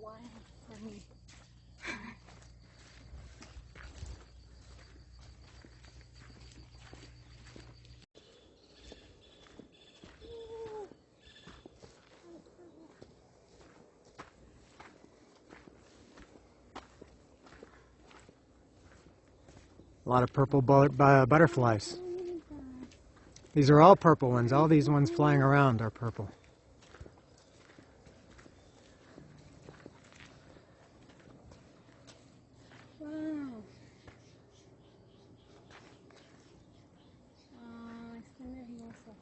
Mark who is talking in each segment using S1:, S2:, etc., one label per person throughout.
S1: wild for me.
S2: A lot of purple butterflies. These are all purple ones. All these ones flying around are purple.
S1: Wow. Está hermoso.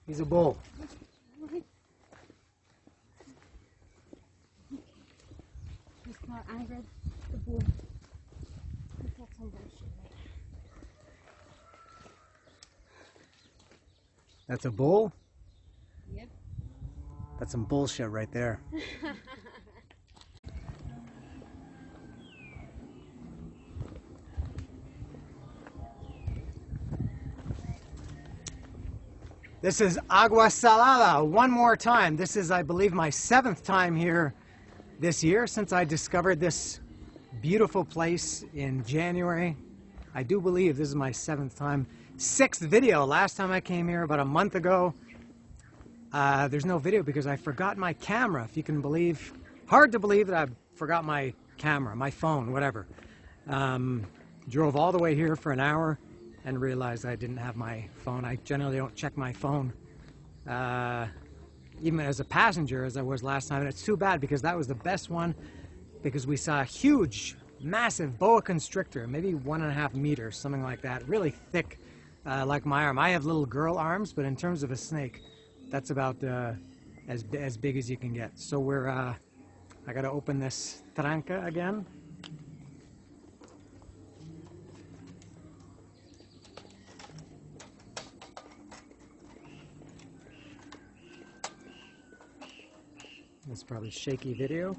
S2: He's a bull.
S1: He's not angered. The bull. He got some bullshit, right?
S2: That's a bull?
S1: Yep.
S2: That's some bullshit right there. This is Agua Salada one more time. This is, I believe, my 7th time here this year since I discovered this beautiful place in January. I do believe this is my 7th time. 6th video. Last time I came here about a month ago. There's no video because I forgot my camera, if you can believe. Hard to believe that I forgot my camera, my phone, whatever. Drove all the way here for an hour and realized I didn't have my phone. I generally don't check my phone, even as a passenger, as I was last time. And it's too bad because that was the best one, because we saw a huge, massive boa constrictor, maybe 1.5 meters, something like that. Really thick, like my arm. I have little girl arms, but in terms of a snake, that's about as big as you can get. So we're, I gotta open this tranca again. It's probably shaky video.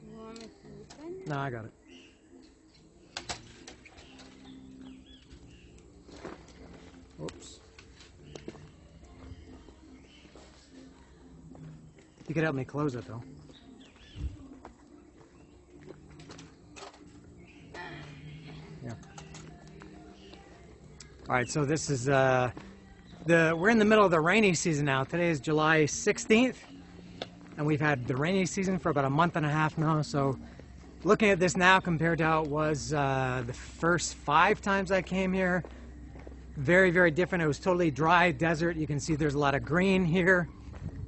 S1: You want me to open?
S2: No, I got it. Oops. You could help me close it though. Yeah. All right, so this is we're in the middle of the rainy season now. Today is July 16th, and we've had the rainy season for about a month and a half now. So looking at this now compared to how it was the first 5 times I came here, very, very different. It was totally dry desert. You can see there's a lot of green here.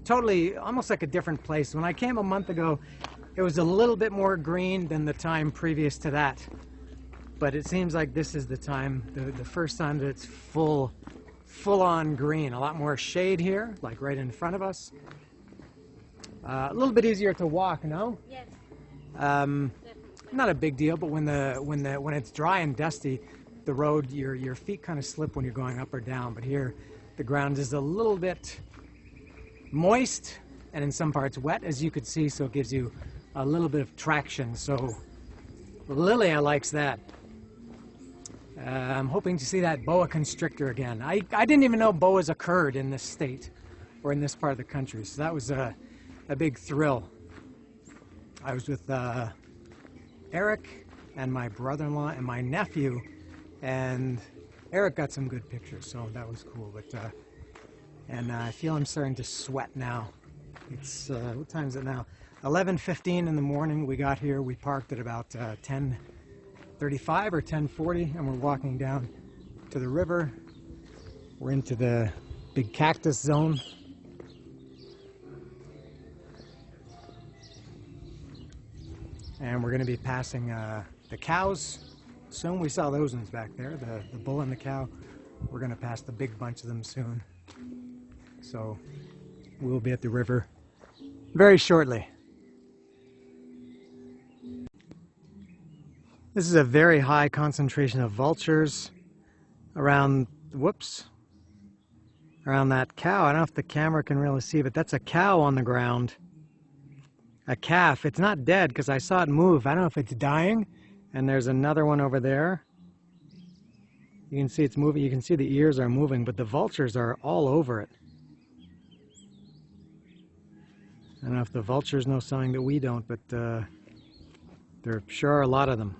S2: Totally, almost like a different place. When I came a month ago, it was a little bit more green than the time previous to that. But it seems like this is the time, the first time that it's full-on green. A lot more shade here, like right in front of us. A little bit easier to walk, no?
S1: Yes.
S2: Not a big deal, but when it's dry and dusty, the road, your feet kind of slip when you're going up or down. But here, the ground is a little bit moist and in some parts wet, as you could see, so it gives you a little bit of traction. So Lilia likes that. I'm hoping to see that boa constrictor again. I didn't even know boas occurred in this state or in this part of the country, so that was a big thrill. I was with Eric and my brother-in-law and my nephew, and Eric got some good pictures, so that was cool. But and I feel I'm starting to sweat now. It's what time is it now? 11:15 in the morning. We got here. We parked at about 10:35 or 10:40, and we're walking down to the river. We're into the big cactus zone. And we're going to be passing the cows soon. We saw those ones back there, the bull and the cow. We're going to pass the big bunch of them soon. So we'll be at the river very shortly. This is a very high concentration of vultures around, around that cow. I don't know if the camera can really see, but that's a cow on the ground. A calf. It's not dead because I saw it move. I don't know if it's dying. And there's another one over there. You can see it's moving. You can see the ears are moving, but the vultures are all over it. I don't know if the vultures know something that we don't, but there sure are a lot of them.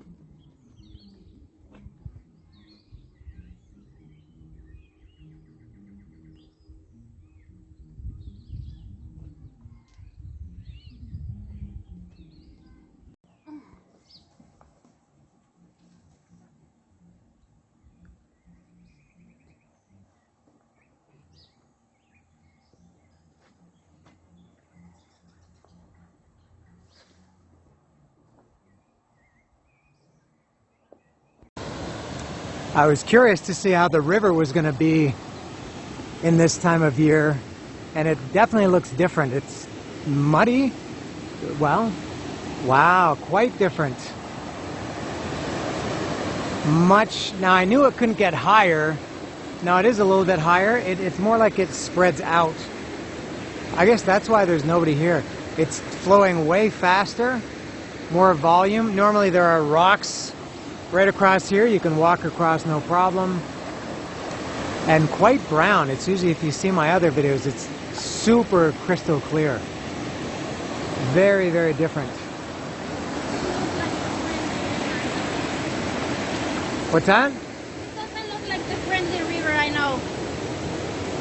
S2: I was curious to see how the river was going to be in this time of year, and it definitely looks different. It's muddy. Well, wow, quite different. Much. Now I knew it couldn't get higher. Now it is a little bit higher. It's more like it spreads out. I guess that's why there's nobody here. It's flowing way faster, more volume. Normally there are rocks right across here. You can walk across no problem. And quite brown. It's usually, if you see my other videos, it's super crystal clear. Very, very different. What's that?
S1: It doesn't look like the friendly river I know.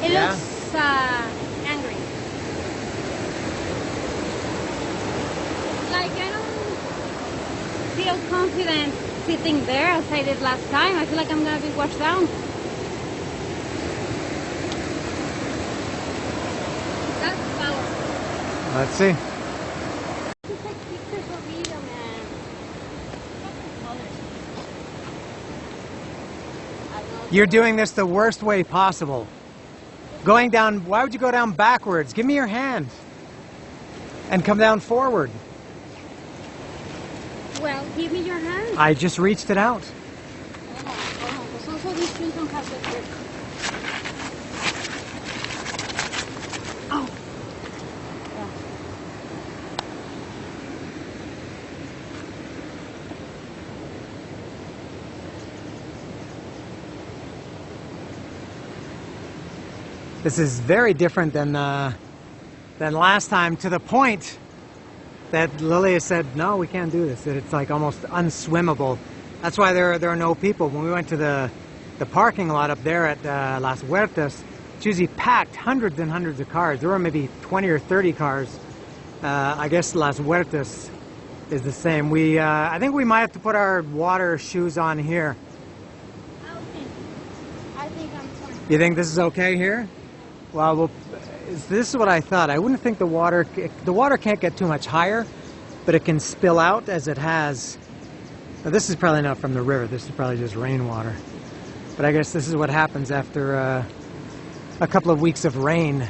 S1: It
S2: Yeah?
S1: looks angry. Like I don't feel confident sitting there as I did last time. I feel like I'm gonna be washed down. That's power.
S2: Let's see.
S1: Just take pictures for video, man.
S2: You're doing this the worst way possible. Going down, why would you go down backwards? Give me your hand. And come down forward.
S1: Well, give me your hand.
S2: I just reached it out.
S1: Oh, also these things don't have the grip. Oh. Yeah.
S2: This is very different than last time, to the point that Lilia said, no, we can't do this. That it's like almost unswimmable. That's why there are no people. When we went to the parking lot up there at Las Huertas, it's usually packed, hundreds and hundreds of cars. There were maybe 20 or 30 cars. I guess Las Huertas is the same. I think we might have to put our water shoes on here.
S1: Okay. I think I'm fine.
S2: You think this is okay here? Well, this is what I thought. I wouldn't think the water can't get too much higher, but it can spill out as it has. Now, this is probably not from the river. This is probably just rainwater. But I guess this is what happens after a couple of weeks of rain.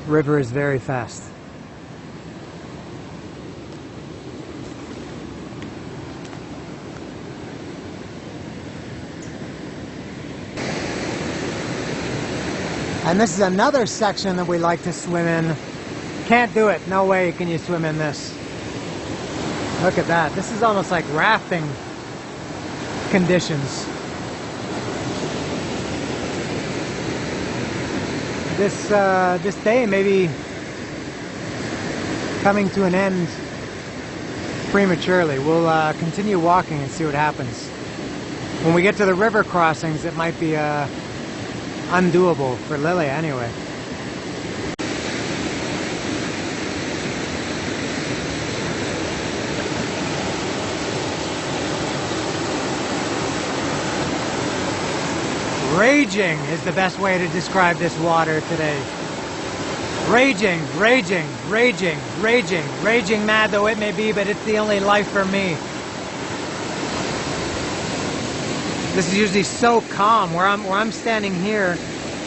S2: River is very fast. And this is another section that we like to swim in. Can't do it. No way can you swim in this. Look at that. This is almost like rafting conditions. This day may be coming to an end prematurely. We'll continue walking and see what happens. When we get to the river crossings, it might be undoable for Lily anyway. Raging is the best way to describe this water today. Raging, raging, raging, raging, raging mad though it may be, but it's the only life for me. This is usually so calm. Where I'm standing here,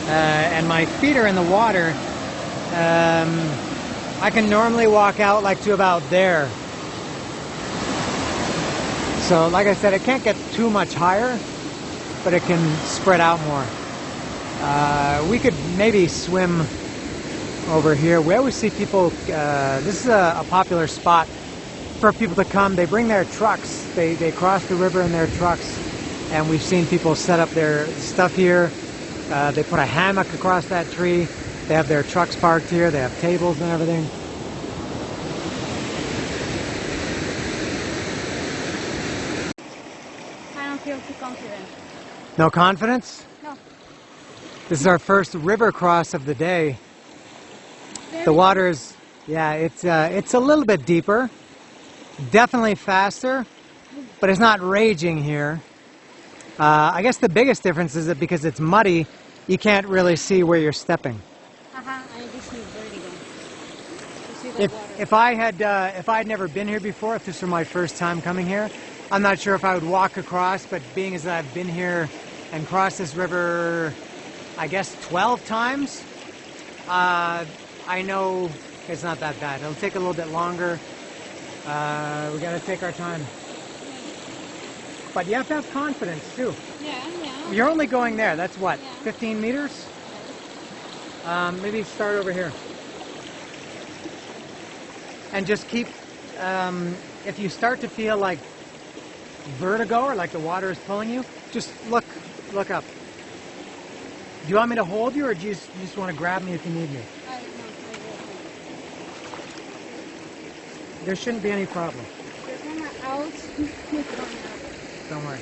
S2: and my feet are in the water. I can normally walk out like to about there. So, like I said, it can't get too much higher, but it can spread out more. We could maybe swim over here. We always see people, this is a popular spot for people to come. They bring their trucks. They cross the river in their trucks, and we've seen people set up their stuff here. They put a hammock across that tree. They have their trucks parked here. They have tables and everything.
S1: I don't feel too confident.
S2: No confidence?
S1: No.
S2: This is our first river cross of the day. The water is, yeah, it's a little bit deeper, definitely faster, but it's not raging here. I guess the biggest difference is that because it's muddy, you can't really see where you're stepping.
S1: I just need vertigo. You see the water.
S2: If I'd never been here before, if this were my first time coming here, I'm not sure if I would walk across, but being as I've been here and crossed this river, I guess 12 times, I know it's not that bad. It'll take a little bit longer. We gotta take our time. But you have to have confidence too.
S1: Yeah.
S2: You're only going there. That's what,
S1: Yeah.
S2: 15 meters? Maybe start over here. And just keep, if you start to feel like vertigo or like the water is pulling you, just look up. Do you want me to hold you, or do you just want to grab me if you need me? There shouldn't be any problem.
S1: You're out.
S2: Don't worry.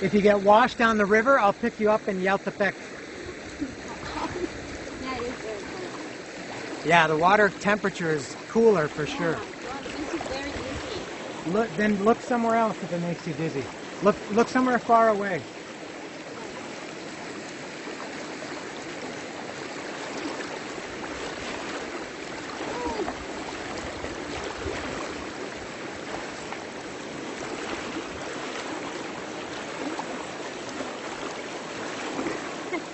S2: If you get washed down the river, I'll pick you up in Yautepec.
S1: Yeah, it is very cold.
S2: Yeah, the water temperature is cooler for sure.
S1: Oh my God, this is very dizzy.
S2: Then look somewhere else if it makes you dizzy. Look somewhere far away.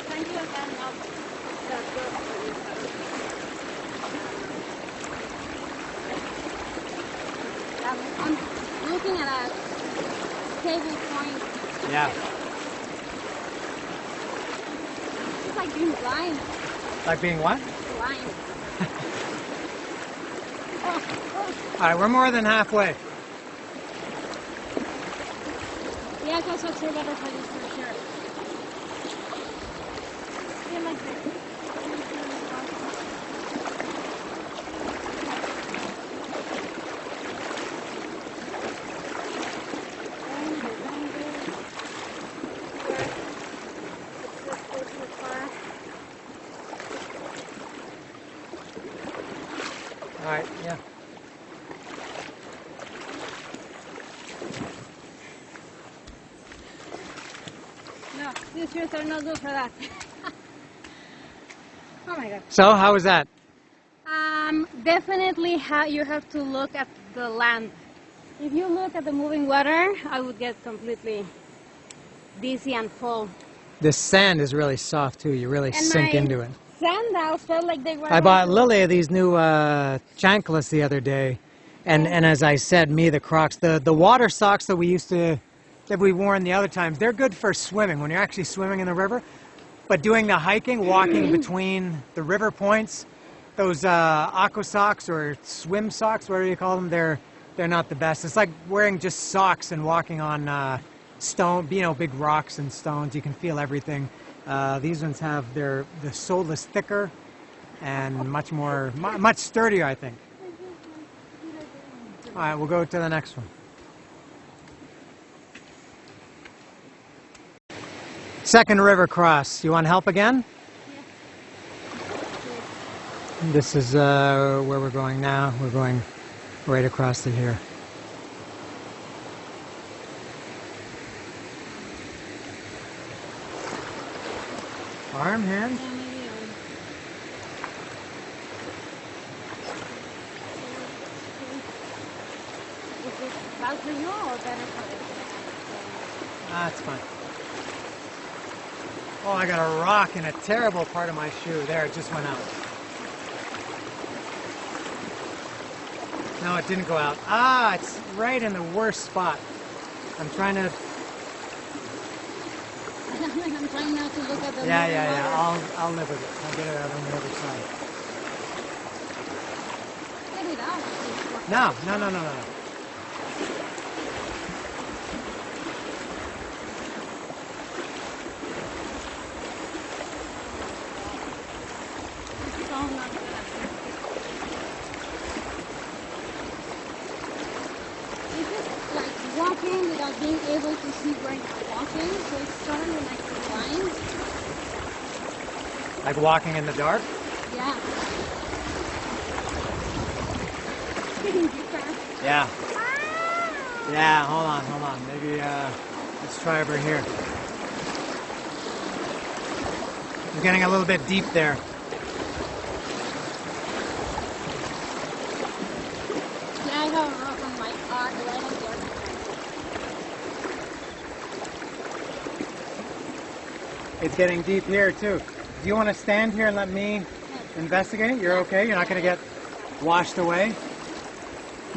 S1: Thank you again. I'm looking at a table point.
S2: Yeah.
S1: It's like being blind.
S2: Like being what?
S1: Blind.
S2: All right, we're more than halfway.
S1: Yeah, because what's your better for this for sure. I feel like this.
S2: All right, yeah.
S1: No, these shoes are not good for that. Oh my God.
S2: So, how was that?
S1: Definitely you have to look at the land. If you look at the moving water, I would get completely dizzy and fall.
S2: The sand is really soft too. You really sink into it.
S1: Sandals felt like they were.
S2: I bought Lily these new chanclas the other day, and as I said, the Crocs, the water socks that we wore in the other times, they're good for swimming when you're actually swimming in the river. But doing the hiking, walking between the river points, those aqua socks or swim socks, whatever you call them, they're not the best. It's like wearing just socks and walking on stone, big rocks and stones. You can feel everything. These ones have the sole is thicker and much sturdier, I think. All right, we'll go to the next one. Second river cross. You want help again?
S1: Yeah.
S2: This is where we're going now. We're going right across to here. arm, hand?
S1: Yeah, maybe is it bad for you or better for you?
S2: Ah, it's fine. Oh, I got a rock in a terrible part of my shoe. There, it just went out. No, it didn't go out. Ah, it's right in the worst spot. I'm trying to...
S1: I'm trying not to look at the
S2: Yeah. I'll live with it. I'll get it out on the other side.
S1: Get it out.
S2: No.
S1: This is all not good. Is it like walking without being able to see where you're walking? So it's totally like blind?
S2: Like walking in the dark?
S1: Yeah. Getting deeper.
S2: Yeah. Yeah, hold on. Maybe, let's try over here. We're getting a little bit deep there.
S1: Yeah, I have a rock on my arm right on there.
S2: It's getting deep here, too. Do you want to stand here and let me investigate? You're okay? You're not going to get washed away?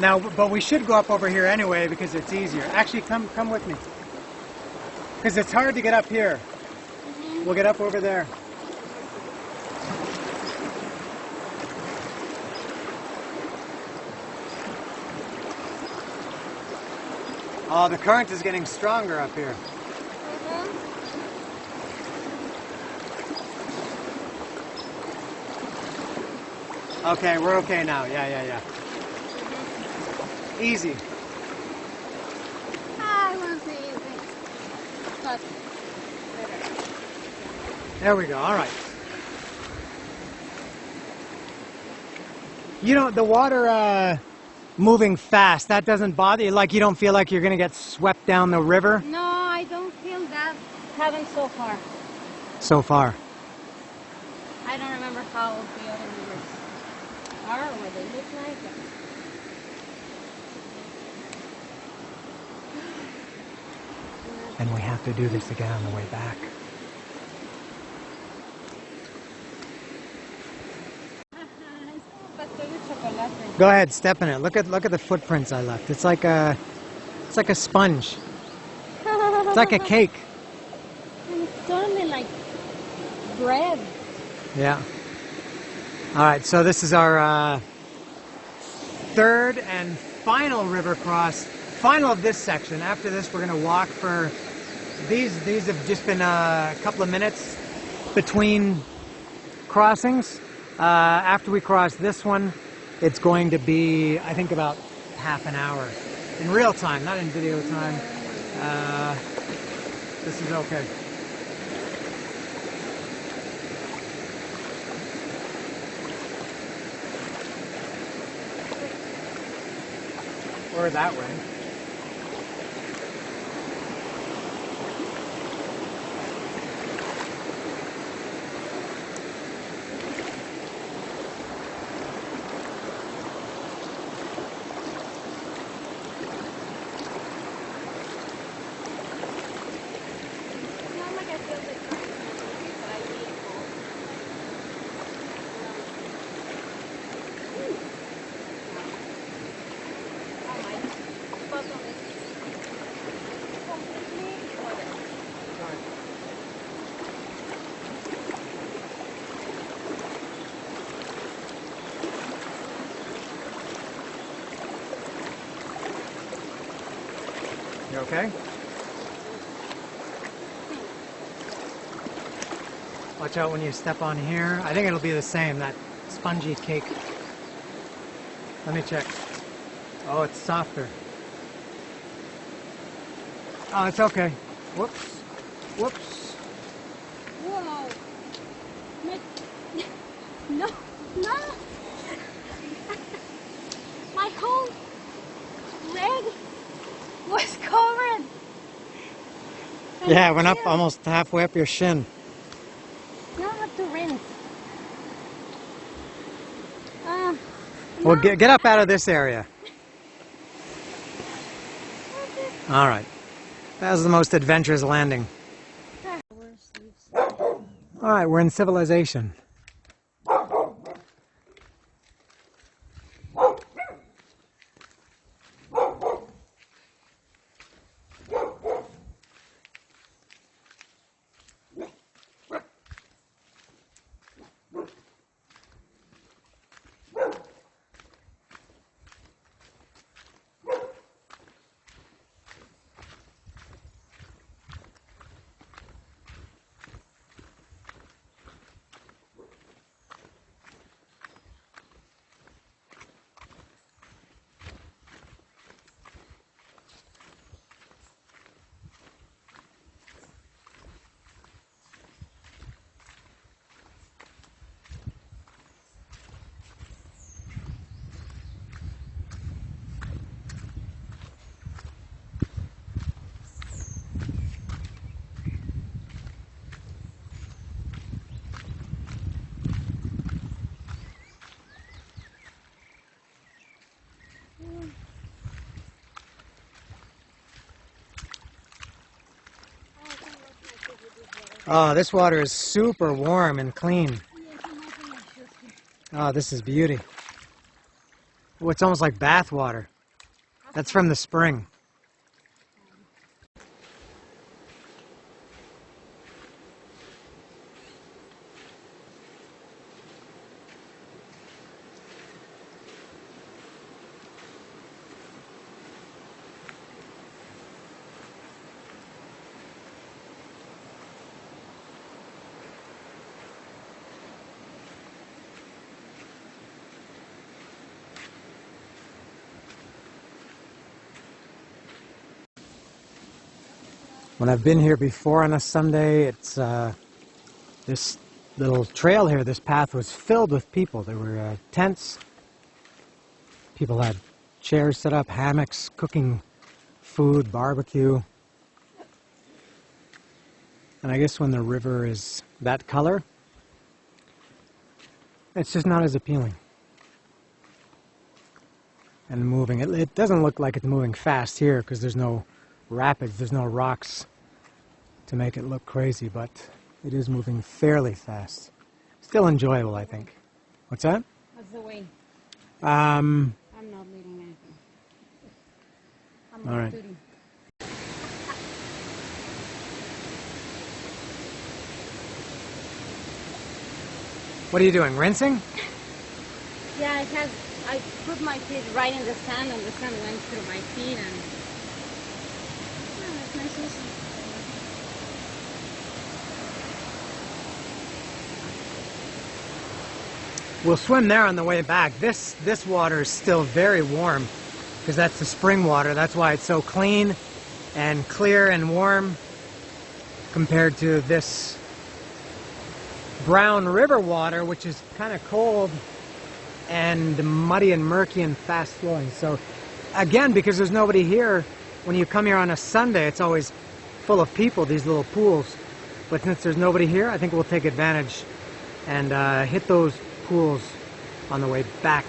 S2: Now, but we should go up over here anyway because it's easier. Actually, come with me. Because it's hard to get up here. We'll get up over there. Oh, the current is getting stronger up here. Okay, we're okay now. Yeah. Easy.
S1: I want to see it. But
S2: There we go. All right. You know, the water moving fast, that doesn't bother you? Like you don't feel like you're going to get swept down the river?
S1: no, I don't feel that. Haven't so far.
S2: So far.
S1: I don't remember how the other rivers are or what they look like.
S2: And we have to do this again on the way back. Go ahead, step in it. Look at the footprints I left. It's like a sponge. It's like a cake.
S1: And it's totally like bread.
S2: Yeah. All right, so this is our third and final river cross. Final of this section. After this, we're going to walk for these have just been a couple of minutes between crossings. After we cross this one, it's going to be, I think, about half an hour in real time, not in video time. This is okay. Or that way. You okay? Watch out when you step on here. I think it'll be the same, that spongy cake. Let me check. Oh, it's softer. Oh, it's okay. Whoops. Whoops.
S1: Whoa. No. My whole leg was covered.
S2: Yeah, it went up almost halfway up your shin.
S1: No,
S2: Well, get up out of this area. All right. That was the most adventurous landing. All right, we're in civilization. Oh, this water is super warm and clean. Oh, this is beauty. Oh, it's almost like bath water. That's from the spring. When I've been here before on a Sunday, it's this little trail here, this path was filled with people. There were tents. People had chairs set up, hammocks, cooking food, barbecue. And I guess when the river is that color, it's just not as appealing. And moving, it doesn't look like it's moving fast here because there's no rapids, there's no rocks to make it look crazy, but it is moving fairly fast. Still enjoyable, I think. What's that?
S1: What's the way?
S2: Um,
S1: I'm not leading anything. I'm
S2: all right.
S1: shooting.
S2: What are you doing, rinsing?
S1: Yeah, it has. I put my feet right in the sand, and the sand went through my feet, and it's nice also.
S2: We'll swim there on the way back. This water is still very warm because that's the spring water. That's why it's so clean and clear and warm compared to this brown river water, which is kind of cold and muddy and murky and fast flowing. So again, because there's nobody here, when you come here on a Sunday, it's always full of people, these little pools. But since there's nobody here, I think we'll take advantage and hit those pools on the way back.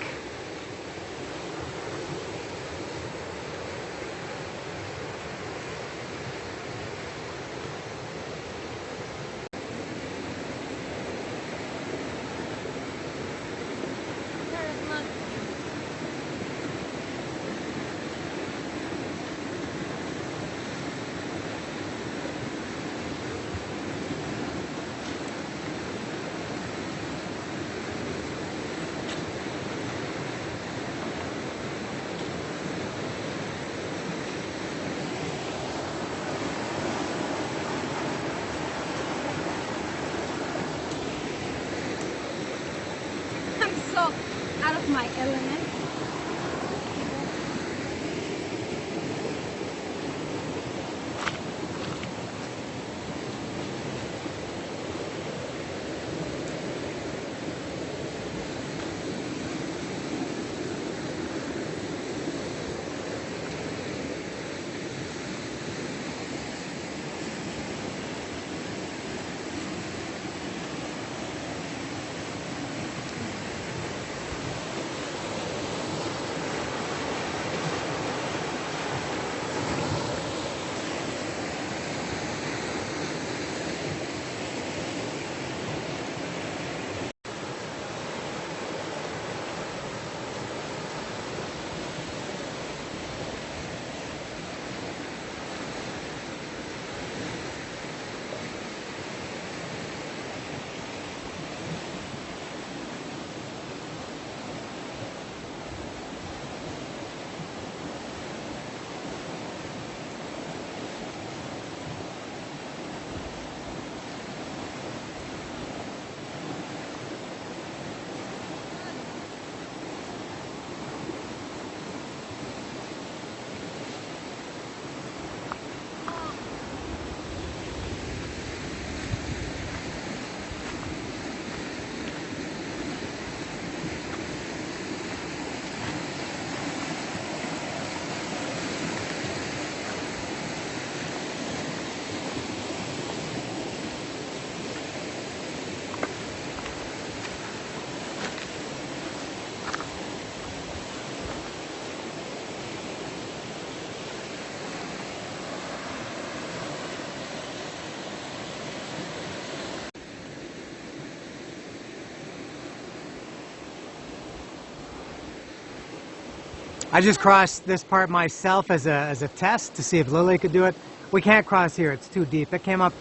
S2: I just crossed this part myself as a test to see if Lily could do it. We can't cross here, it's too deep. It came up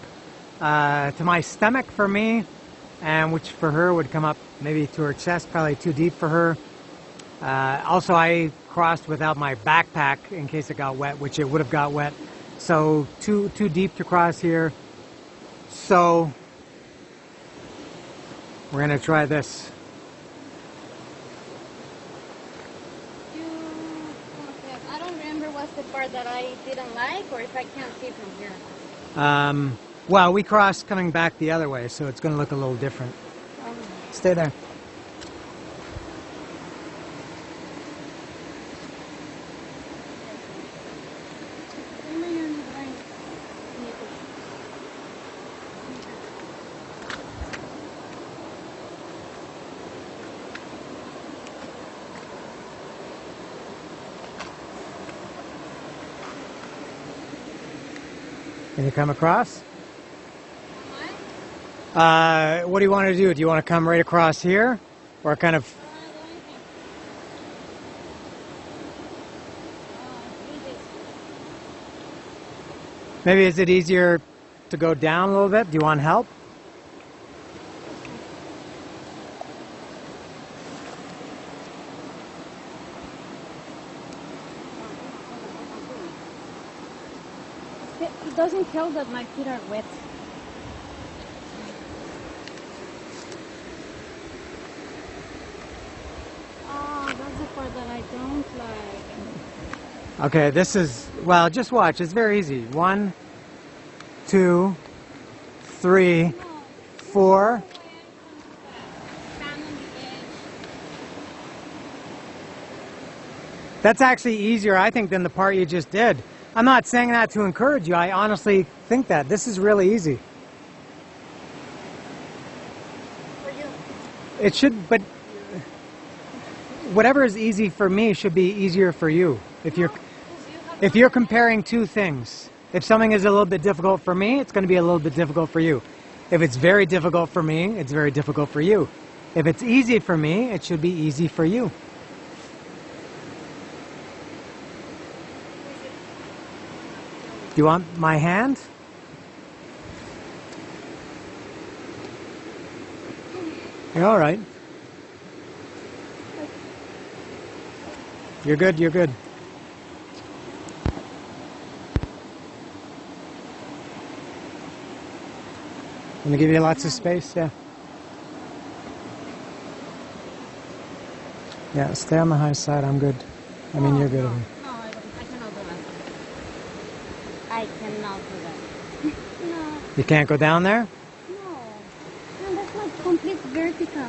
S2: to my stomach for me, and which for her would come up maybe to her chest, probably too deep for her. Also, I crossed without my backpack in case it got wet, which it would have got wet. So too deep to cross here. So we're gonna try this.
S1: I don't remember what's the part that I didn't like, or if I can't see from here.
S2: Well, we crossed coming back the other way, so it's gonna look a little different. Stay there. Can you come across? What do you want to do? Do you want to come right across here? Or kind of... Maybe is it easier to go down a little bit? Do you want help?
S1: It doesn't help that my feet are wet. Oh, that's the part that I don't like.
S2: Okay, this is, well, just watch. It's very easy. 1, 2, 3, 4. That's actually easier, I think, than the part you just did. I'm not saying that to encourage you. I honestly think that. This is really easy.
S1: For you.
S2: It should, but whatever is easy for me should be easier for you. If you're comparing two things, if something is a little bit difficult for me, it's going to be a little bit difficult for you. If it's very difficult for me, it's very difficult for you. If it's easy for me, it should be easy for you. Do you want my hand? You're all right. You're good, you're good. I'm gonna give you lots of space, yeah. Yeah, stay on the high side, I'm good. I mean, you're good.
S1: No, I cannot do that. I cannot do that. No.
S2: You can't go down there?
S1: No. No, that's like complete vertical.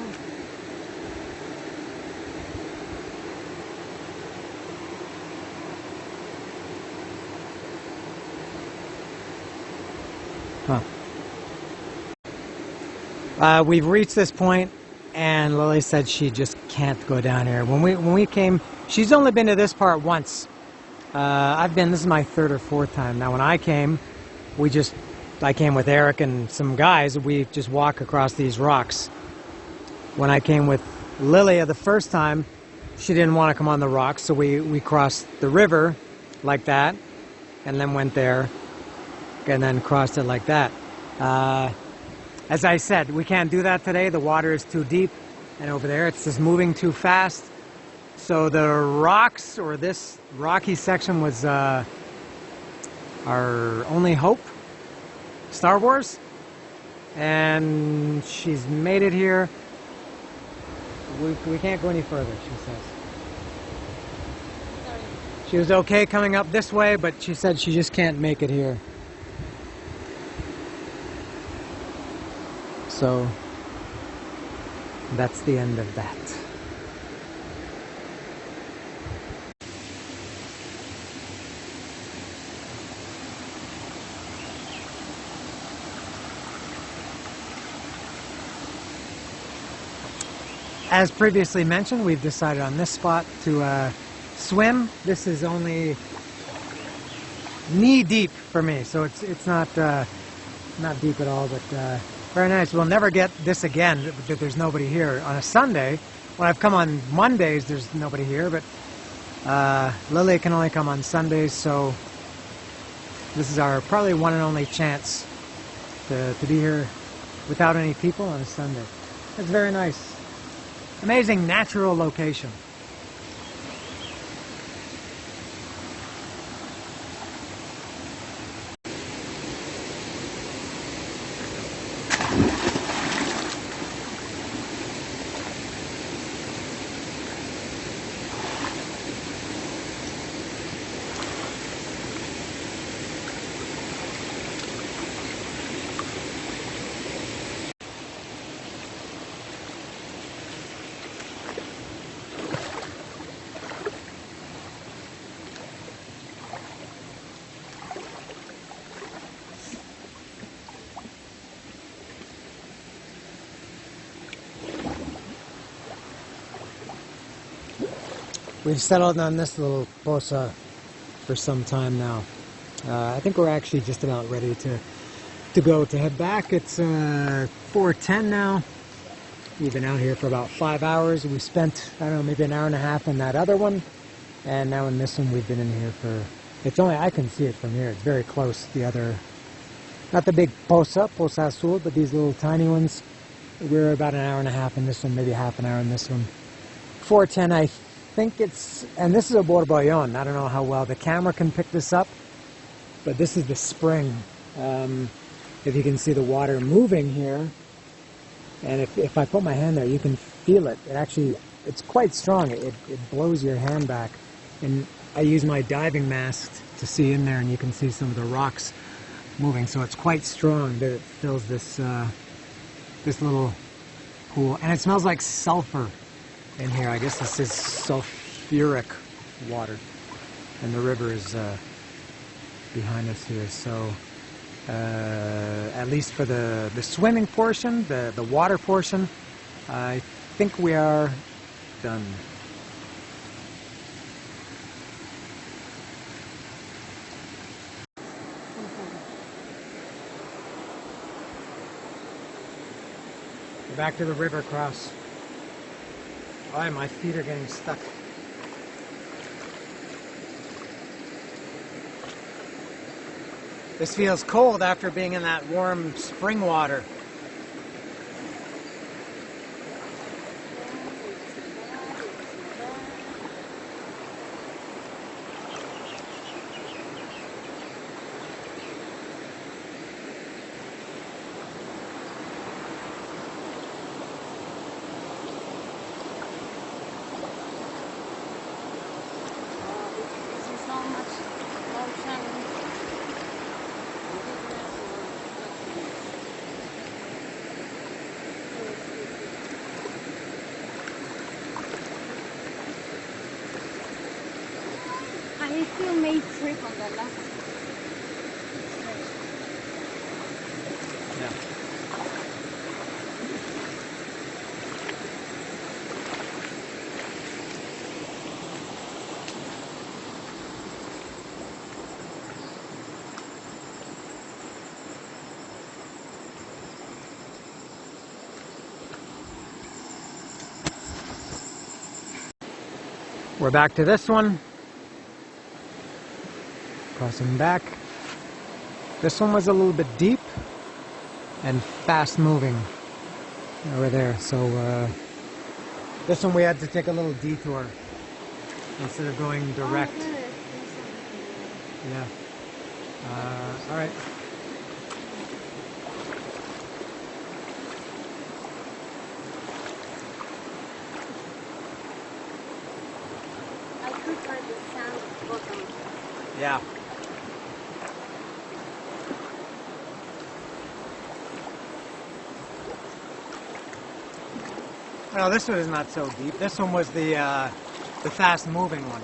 S2: Huh. We've reached this point, and Lily said she just can't go down here. When we came, she's only been to this part once. This is my third or fourth time. Now when I came, I came with Eric and some guys, we just walk across these rocks. When I came with Lily the first time, she didn't want to come on the rocks, so we crossed the river like that, and then went there, and then crossed it like that. As I said, we can't do that today. The water is too deep, and over there it's just moving too fast. So the rocks, or this rocky section, was our only hope. Star Wars. And she's made it here. We can't go any further, she says. She was okay coming up this way, but she said she just can't make it here. So that's the end of that. As previously mentioned, we've decided on this spot to swim. This is only knee deep for me, so it's not deep at all, but very nice. We'll never get this again, that there's nobody here on a Sunday. When I've come on Mondays, there's nobody here, but Lily can only come on Sundays, so this is our probably one and only chance to be here without any people on a Sunday. It's very nice. Amazing natural location. We've settled on this little poza for some time now. I think we're actually just about ready to head back. It's 4:10 now. We've been out here for about 5 hours. We spent, I don't know, maybe an hour and a half in that other one. And now in this one we've been in here for, it's only, I can see it from here. It's very close. The other, not the big Poza Azul, but these little tiny ones. We're about an hour and a half in this one, maybe half an hour in this one. 4:10, I think it's, and this is a borballon. I don't know how well the camera can pick this up, but this is the spring. If you can see the water moving here, and if I put my hand there, you can feel it. It actually, it's quite strong. It blows your hand back. And I use my diving mask to see in there, and you can see some of the rocks moving. So it's quite strong that it fills this this little pool, and it smells like sulfur in here. I guess this is sulfuric water, and the river is behind us here. So at least for the swimming portion, the water portion, I think we are done. Back to the river cross. Oh, my feet are getting stuck. This feels cold after being in that warm spring water.
S1: I still made trip on the last.
S2: Yeah. We're back to this one. Crossing back. This one was a little bit deep and fast moving over there. So this one we had to take a little detour instead of going direct. Yeah. All right.
S1: I prefer the sand bottom.
S2: Yeah. No, this one is not so deep. This one was the fast-moving one.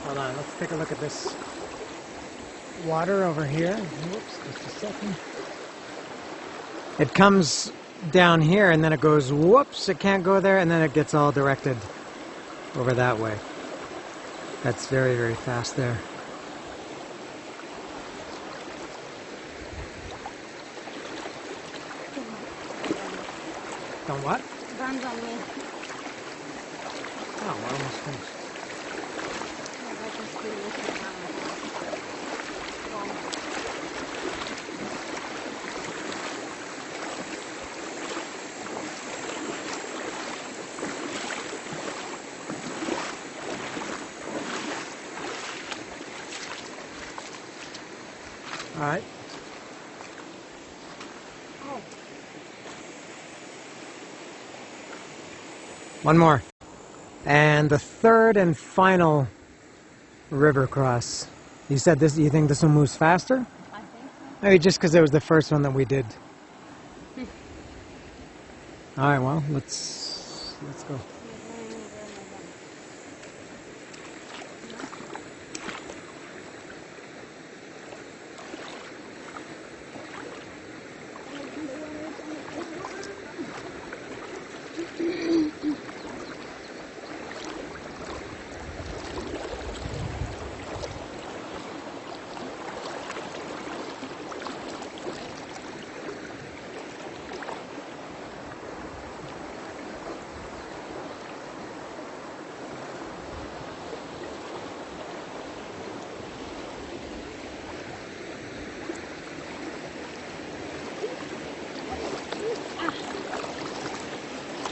S2: Hold on, let's take a look at this water over here. Whoops, just a second. It comes down here and then it goes, whoops, it can't go there, and then it gets all directed over that way. That's very, very fast there. Don't what?
S1: Runs on me.
S2: Oh, we're almost finished.
S1: I can still listen now.
S2: All right.
S1: Oh.
S2: One more. And the third and final river cross. You said this. You think this one moves faster?
S1: I think so.
S2: Maybe just because it was the first one that we did. All right. Well, let's go.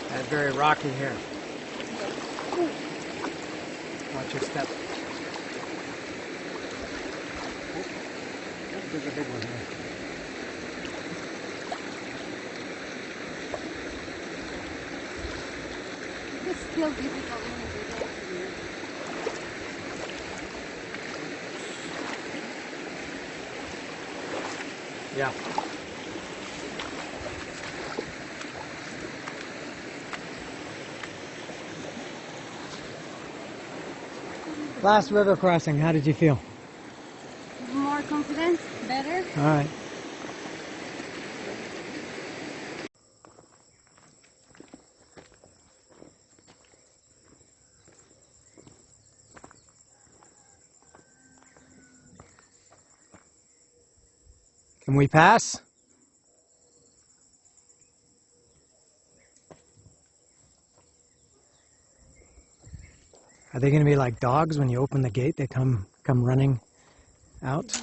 S2: That's very rocky here. Watch your step. Oh, there's a big one here.
S1: This feels difficult when you do that.
S2: Yeah. Last river crossing, how did you feel?
S1: More confident, better.
S2: All right. Can we pass? Are they going to be like dogs when you open the gate? They come running out?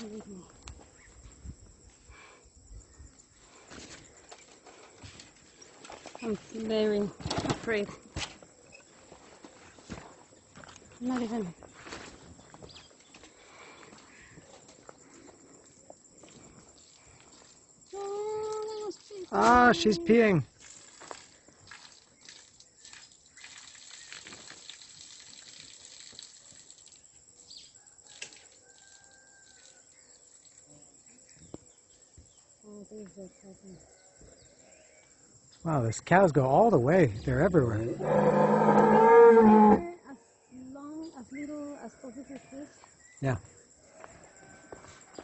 S1: I'm very afraid. Not even.
S2: Ah, she's peeing. Wow, these cows go all the way. They're everywhere.
S1: As long, as little as possible fish.
S2: Yeah.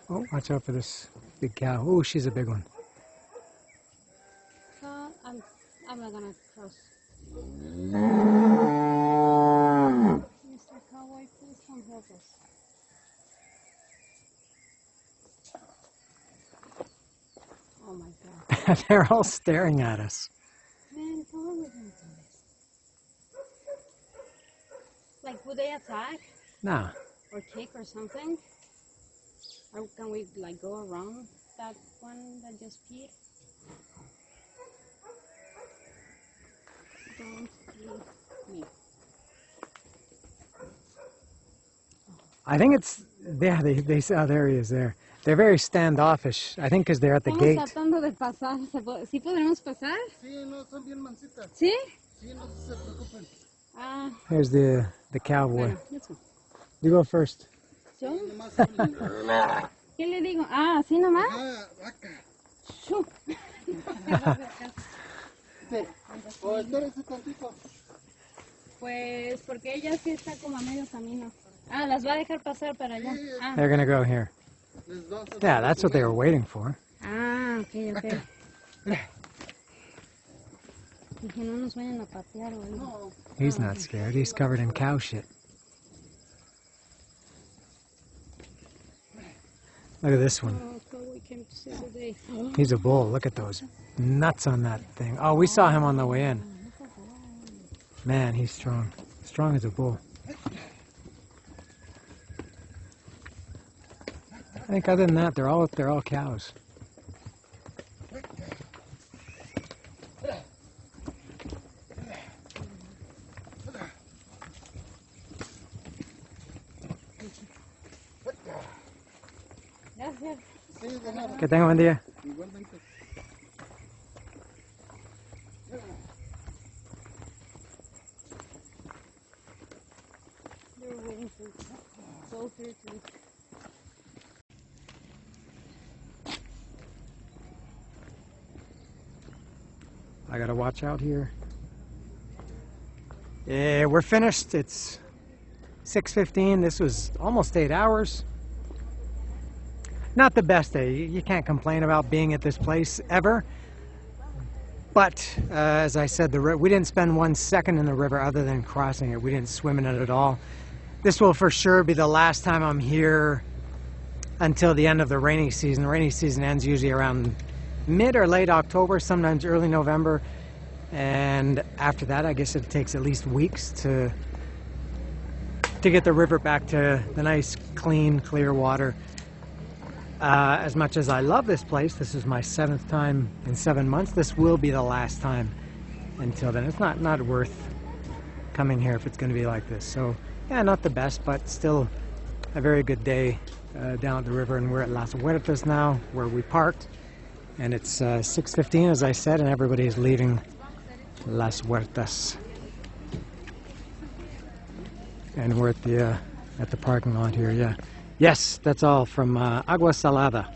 S2: Oh, watch out for this big cow. Oh, she's a big one.
S1: So I'm not gonna cross. Mr. Cowboy, please come help us. Oh my god.
S2: They're all staring at us.
S1: Man, come on with me to this. Like, would they attack?
S2: Nah.
S1: Or kick or something? Or can we like go around that one that just peed? Don't leave me.
S2: I think it's, yeah, they oh, there he is there. They're very standoffish. I think because they're at the
S1: Estamos
S2: gate.
S1: tratando de pasar. ¿Sí podremos pasar?
S3: Sí, no, son bien mansitas.
S1: ¿Sí?
S3: Sí, no se preocupen.
S1: Ah,
S2: Here's the cowboy.
S1: bueno, let's go.
S2: You go first.
S1: ¿Yo?
S3: Nomás hablen.
S1: ¿Qué le digo? Ah, ¿sí nomás?
S3: Ah, vaca.
S1: Shoo.
S3: O espérese tantito.
S1: Pues porque ella sí está como a medio camino. Ah, las va a dejar pasar para allá. Ah,
S2: They're gonna go here.
S3: Les vamos a
S2: Yeah, that's what they were waiting for.
S1: ah, ok, ok. Dije, no nos vayan a patear o algo.
S3: No,
S2: He's not scared. He's covered in cow shit. Look at this one.
S1: Oh, so we came to see the day.
S2: He's a bull. Look at those nuts on that thing. Oh, we saw him on the way in. Man, he's strong. Strong as a bull. I think other than that, they're all cows.
S1: Gracias.
S3: Sí, de nada.
S2: Que tenga buen día.
S3: Igualmente.
S1: They're waiting to go through to.
S2: I gotta watch out here. Yeah, we're finished. It's 6:15. This was almost 8 hours. Not the best day. You can't complain about being at this place ever. But as I said, we didn't spend 1 second in the river other than crossing it. We didn't swim in it at all. This will for sure be the last time I'm here until the end of the rainy season. The rainy season ends usually around mid or late October, sometimes early November. And after that, I guess it takes at least weeks to get the river back to the nice, clean, clear water. As much as I love this place, this is my 7th time in 7 months. This will be the last time until then. It's not worth coming here if it's going to be like this. So, yeah, not the best, but still a very good day down at the river. And we're at Las Huertas now, where we parked. And it's 6:15, as I said, and everybody's leaving Las Huertas. And we're at the parking lot here, yeah. Yes, that's all from Agua Salada.